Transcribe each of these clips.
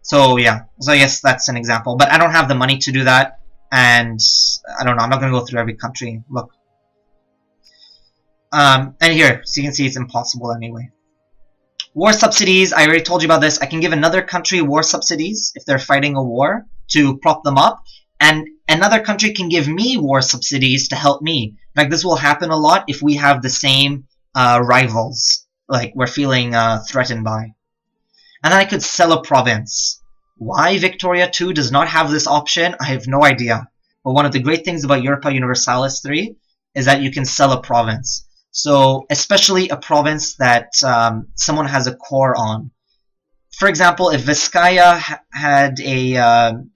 So yeah, so I guess that's an example. But I don't have the money to do that, and I don't know. I'm not going to go through every country. Look, and here, so you can see it's impossible anyway. War subsidies. I already told you about this. I can give another country war subsidies if they're fighting a war to prop them up, and another country can give me war subsidies to help me. In fact, this will happen a lot if we have the same rivals, like we're feeling threatened by. And then I could sell a province. Why Victoria 2 does not have this option, I have no idea. But one of the great things about Europa Universalis 3 is that you can sell a province. So, especially a province that someone has a core on. For example, if Vizcaya had a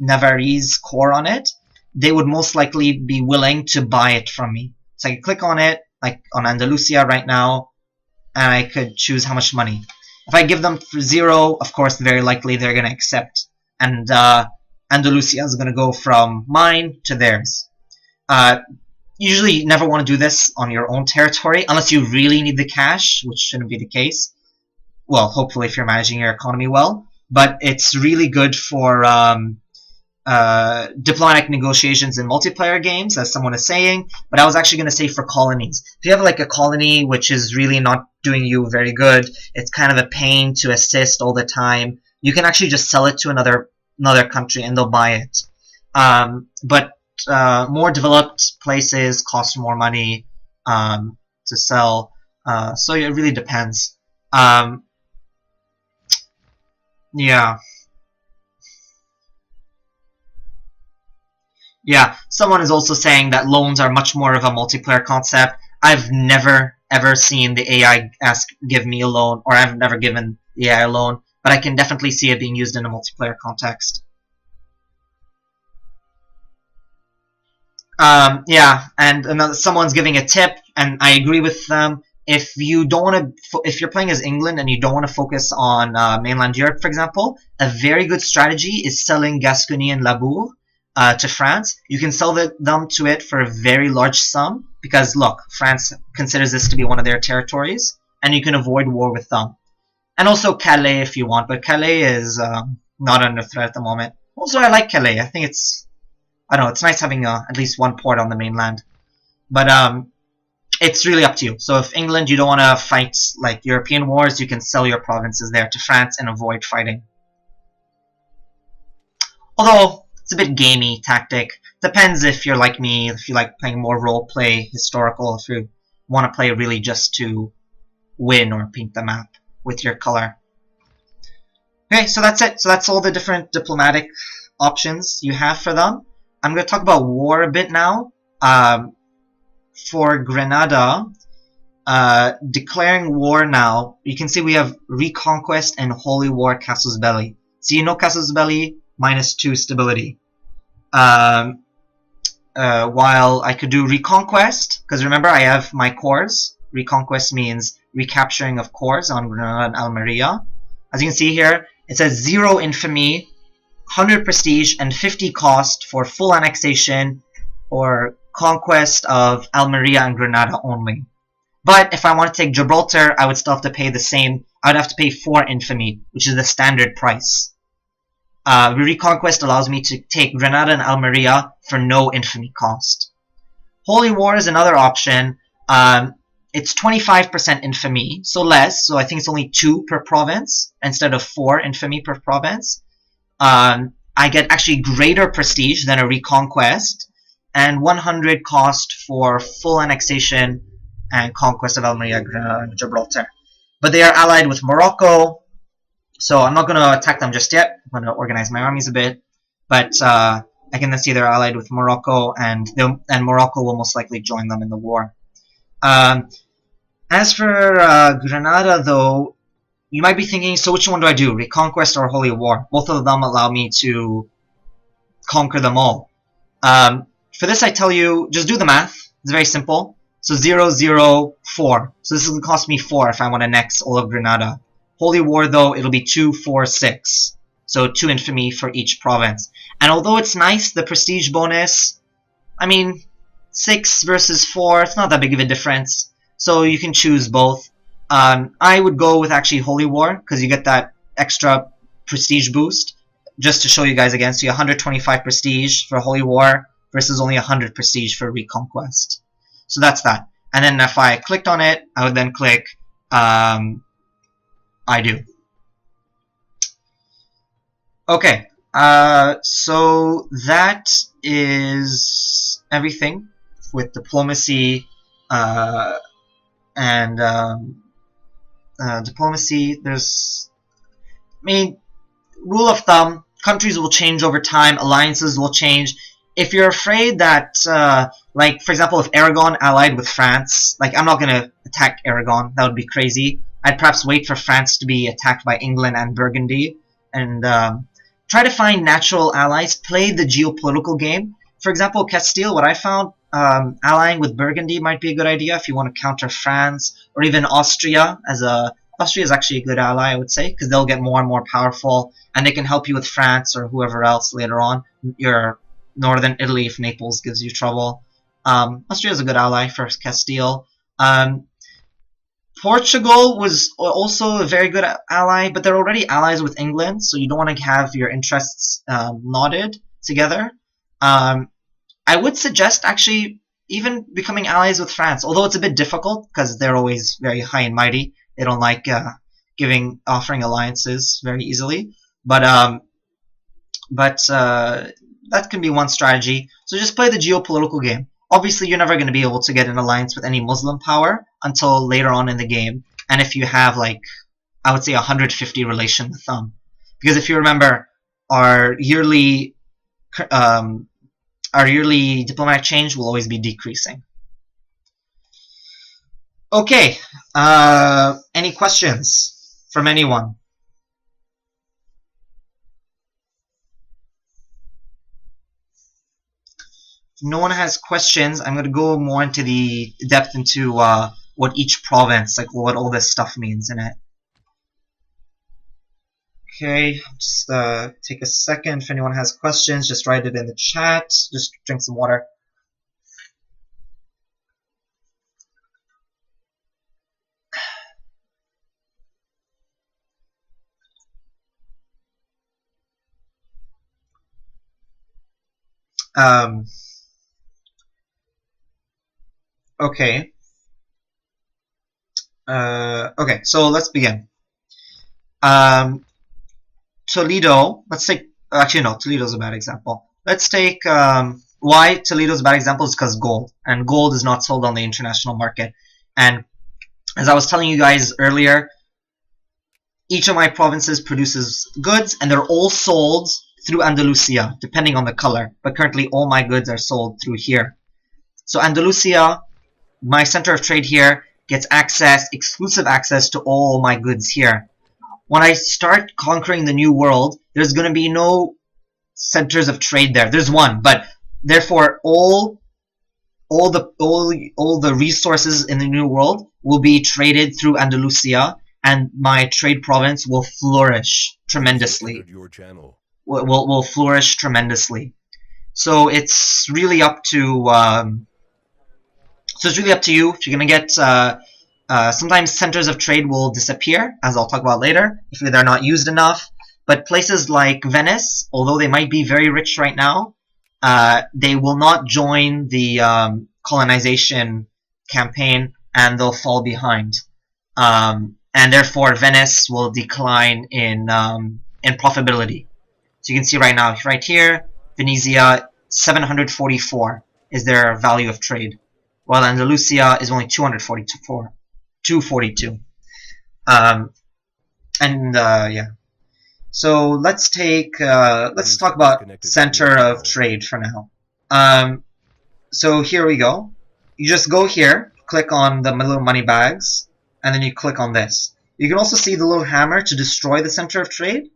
Navarrese core on it, they would most likely be willing to buy it from me. So I can click on it, like on Andalusia right now, and I could choose how much money. If I give them 0, of course, very likely they're going to accept. And Andalusia is going to go from mine to theirs. Usually, you never want to do this on your own territory, unless you really need the cash, which shouldn't be the case. Well, hopefully if you're managing your economy well. But it's really good for diplomatic negotiations in multiplayer games, as someone is saying. But I was actually going to say for colonies. If you have like a colony which is really not doing you very good, it's kind of a pain to assist all the time, you can actually just sell it to another country and they'll buy it. But more developed places cost more money to sell, so it really depends. Yeah. Yeah, someone is also saying that loans are much more of a multiplayer concept. I've never ever seen the AI ask give me a loan, or I've never given the AI a loan, but I can definitely see it being used in a multiplayer context. Yeah, and someone's giving a tip, and I agree with them. If you don't want to, if you're playing as England and you don't want to focus on mainland Europe, for example, a very good strategy is selling Gascony and Labour to France. You can sell them to it for a very large sum because, look, France considers this to be one of their territories, and you can avoid war with them. And also Calais if you want, but Calais is not under threat at the moment. Also, I like Calais. I think I don't know, it's nice having at least one port on the mainland. But it's really up to you. So if England, you don't want to fight like European wars, you can sell your provinces there to France and avoid fighting. Although, it's a bit gamey tactic. Depends if you're like me, if you like playing more role-play, historical, if you want to play really just to win or paint the map with your color. Okay, so that's it. So that's all the different diplomatic options you have for them. I'm going to talk about war a bit now. For Granada, declaring war now, you can see we have Reconquest and Holy War Casus Belli. So you know Casus Belli, -2 stability. While I could do Reconquest, because remember I have my cores. Reconquest means recapturing of cores on Granada and Almeria. As you can see here, it says 0 infamy, 100 prestige, and 50 cost for full annexation or conquest of Almeria and Granada only. But if I want to take Gibraltar, I would still have to pay the same. I would have to pay 4 infamy, which is the standard price. Reconquest allows me to take Granada and Almeria for no infamy cost. Holy War is another option. It's 25% infamy, so less. So I think it's only 2 per province instead of 4 infamy per province. I get actually greater prestige than a Reconquest, and 100 cost for full annexation and conquest of Almeria, Granada, and Gibraltar. But they are allied with Morocco, so I'm not going to attack them just yet. I'm going to organize my armies a bit. But I can see they're allied with Morocco, and Morocco will most likely join them in the war. As for Granada, though, you might be thinking, so which one do I do, Reconquest or Holy War? Both of them allow me to conquer them all. For this, I tell you, just do the math. It's very simple. So 0, 0, 4. So this is going to cost me 4 if I want to annex all of Granada. Holy War, though, it'll be 2, 4, 6. So 2 infamy for each province. And although it's nice, the prestige bonus, I mean, 6 versus 4, it's not that big of a difference. So you can choose both. I would go with actually Holy War, because you get that extra prestige boost. just to show you guys again, so you 125 prestige for Holy War versus only 100 prestige for Reconquest. So that's that. And then if I clicked on it, I would then click I do. Okay, so that is everything with diplomacy and diplomacy. There's, I mean, rule of thumb, countries will change over time, alliances will change. If you're afraid that, like, for example, if Aragon allied with France, like, I'm not going to attack Aragon, that would be crazy. I'd perhaps wait for France to be attacked by England and Burgundy, and try to find natural allies, play the geopolitical game. For example, Castile, what I found, allying with Burgundy might be a good idea if you want to counter France, or even Austria. Austria is actually a good ally, I would say, because they'll get more and more powerful, and they can help you with France or whoever else later on. Your northern Italy, if Naples gives you trouble. Austria is a good ally for Castile. Portugal was also a very good ally, but they're already allies with England, so you don't want to have your interests knotted together. I would suggest actually even becoming allies with France, although it's a bit difficult because they're always very high and mighty. They don't like offering alliances very easily, but that can be one strategy. So just play the geopolitical game. Obviously, you're never going to be able to get an alliance with any Muslim power until later on in the game, and if you have, like, I would say 150 relation with them, because if you remember, our yearly diplomatic change will always be decreasing. Okay, any questions from anyone? If no one has questions, I'm going to go more into the depth into what each province, like what all this stuff means in it. Okay, just take a second. If anyone has questions, just write it in the chat. Just drink some water. Okay. Okay, so let's begin. Toledo, let's take, actually no, Toledo's a bad example. Let's take, why Toledo's a bad example is because gold, and gold is not sold on the international market. And as I was telling you guys earlier, each of my provinces produces goods, and they're all sold through Andalusia, depending on the color. But currently all my goods are sold through here. So Andalusia, my center of trade here, gets access, exclusive access to all my goods here. When I start conquering the new world, there's going to be no centers of trade there. There's one, but therefore all the resources in the new world will be traded through Andalusia, and my trade province will flourish tremendously. Will flourish tremendously. So it's really up to you if you're gonna get. Sometimes centers of trade will disappear, as I'll talk about later, if they're not used enough. But places like Venice, although they might be very rich right now, they will not join the colonization campaign, and they'll fall behind. And therefore, Venice will decline in profitability. So you can see right now, right here, Venezia, 744 is their value of trade, while Andalusia is only 242. Yeah. So let's talk about center of trade for now. So here we go. You just go here, click on the little money bags, and then you click on this. You can also see the little hammer to destroy the center of trade,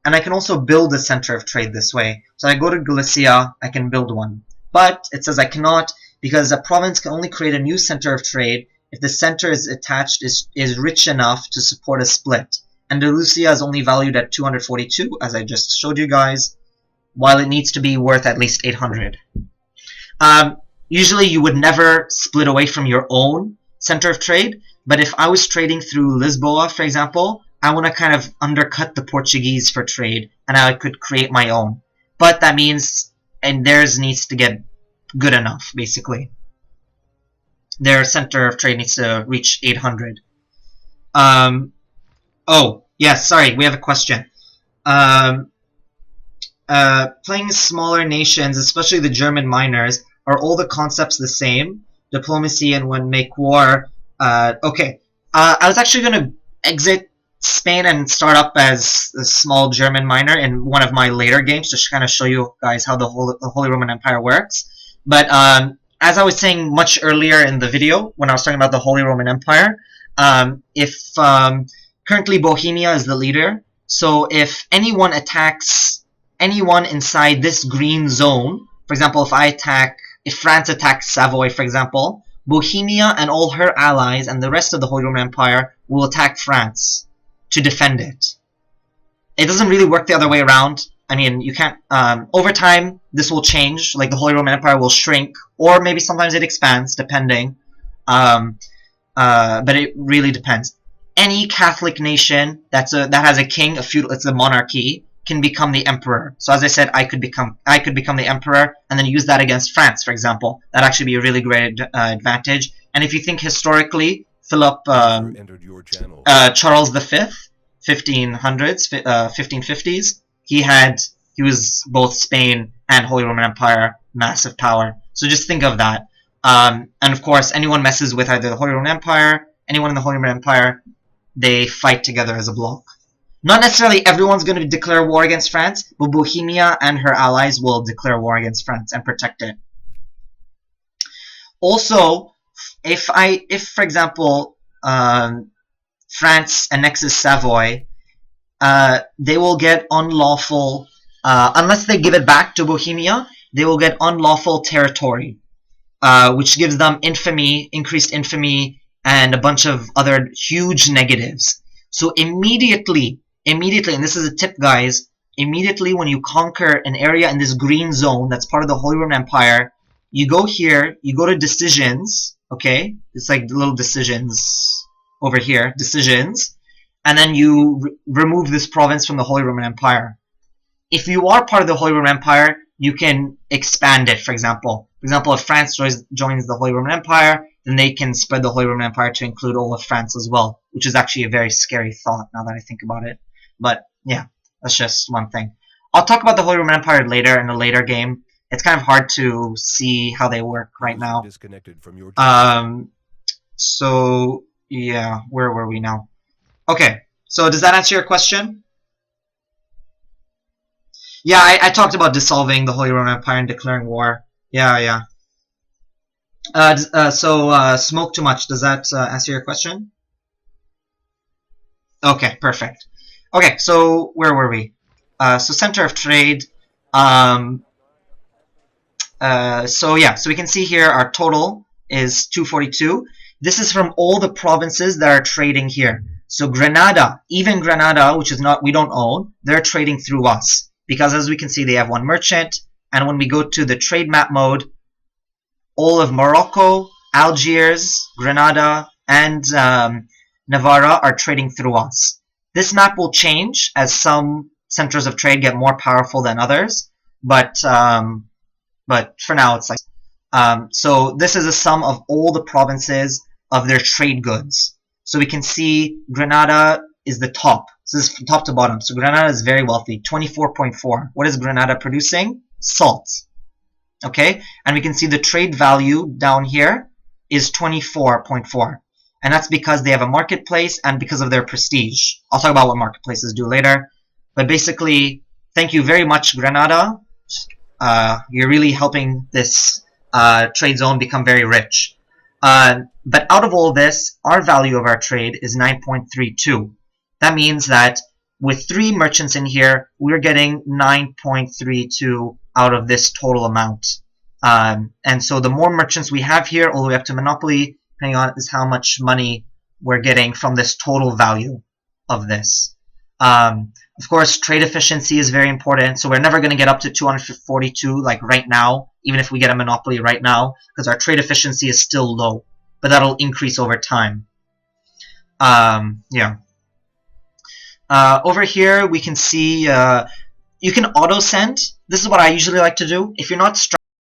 and I can also build a center of trade this way. So I go to Galicia, I can build one. But it says I cannot, because a province can only create a new center of trade if the center is attached is rich enough to support a split. Andalusia is only valued at 242, as I just showed you guys, while it needs to be worth at least 800. Usually you would never split away from your own center of trade, but if I was trading through Lisboa, for example, I want to kind of undercut the Portuguese for trade, and I could create my own. But that means, and theirs needs to get good enough, basically. Their center of trade needs to reach 800. Oh, yes, sorry, we have a question. Playing smaller nations, especially the German miners, are all the concepts the same? Diplomacy and when make war. Okay. I was actually going to exit Spain and start up as a small German miner in one of my later games to kind of show you guys how the Holy Roman Empire works. But as I was saying much earlier in the video, when I was talking about the Holy Roman Empire, if currently Bohemia is the leader, so if anyone attacks anyone inside this green zone, for example, if France attacks Savoy, for example, Bohemia and all her allies and the rest of the Holy Roman Empire will attack France to defend it. It doesn't really work the other way around. I mean, you can't. Over time, this will change. Like the Holy Roman Empire will shrink, or maybe sometimes it expands, depending. But it really depends. Any Catholic nation that has a king, it's a monarchy, can become the emperor. So as I said, I could become the emperor and then use that against France, for example. That'd actually be a really great advantage. And if you think historically, Charles V, 1500s, 1550s, he was both Spain and Holy Roman Empire, massive power. So just think of that. And of course, anyone messes with either the Holy Roman Empire, anyone in the Holy Roman Empire, they fight together as a bloc. Not necessarily everyone's going to declare war against France, but Bohemia and her allies will declare war against France and protect it. Also, if for example, France annexes Savoy, they will get unlawful, unless they give it back to Bohemia, they will get unlawful territory, which gives them infamy, increased infamy, and a bunch of other huge negatives. So immediately, and this is a tip, guys, immediately when you conquer an area in this green zone that's part of the Holy Roman Empire, you go here, you go to decisions, okay? It's like little decisions over here, decisions, and then you remove this province from the Holy Roman Empire. If you are part of the Holy Roman Empire, you can expand it, for example. For example, if France joins the Holy Roman Empire, then they can spread the Holy Roman Empire to include all of France as well, which is actually a very scary thought now that I think about it. But yeah, that's just one thing. I'll talk about the Holy Roman Empire later in a later game. It's kind of hard to see how they work right now. So yeah, where were we now? Okay, so does that answer your question? Yeah, I talked about dissolving the Holy Roman Empire and declaring war. Yeah. So smoke too much. Does that answer your question? Okay, perfect. Okay, so where were we? So center of trade. So yeah, so we can see here our total is 242. This is from all the provinces that are trading here. So Granada, even Granada, which is we don't own, they're trading through us. Because as we can see, they have one merchant. And when we go to the trade map mode, all of Morocco, Algiers, Granada, and Navarra are trading through us. This map will change as some centers of trade get more powerful than others, but for now it's like so this is a sum of all the provinces of their trade goods. So we can see Granada is the top. So this is from top to bottom. So Granada is very wealthy, 24.4. What is Granada producing? Salt. Okay, and we can see the trade value down here is 24.4. And that's because they have a marketplace and because of their prestige. I'll talk about what marketplaces do later. But basically, thank you very much, Granada. You're really helping this trade zone become very rich. But out of all this, our value of our trade is 9.32. That means that with 3 merchants in here, we're getting 9.32 out of this total amount. And so the more merchants we have here, all the way up to monopoly, depending on is how much money we're getting from this total value of this. Of course, trade efficiency is very important, so we're never going to get up to 242 like right now, even if we get a monopoly right now, because our trade efficiency is still low, but that'll increase over time. Yeah. Over here we can see you can auto send. This is what I usually like to do. If you're not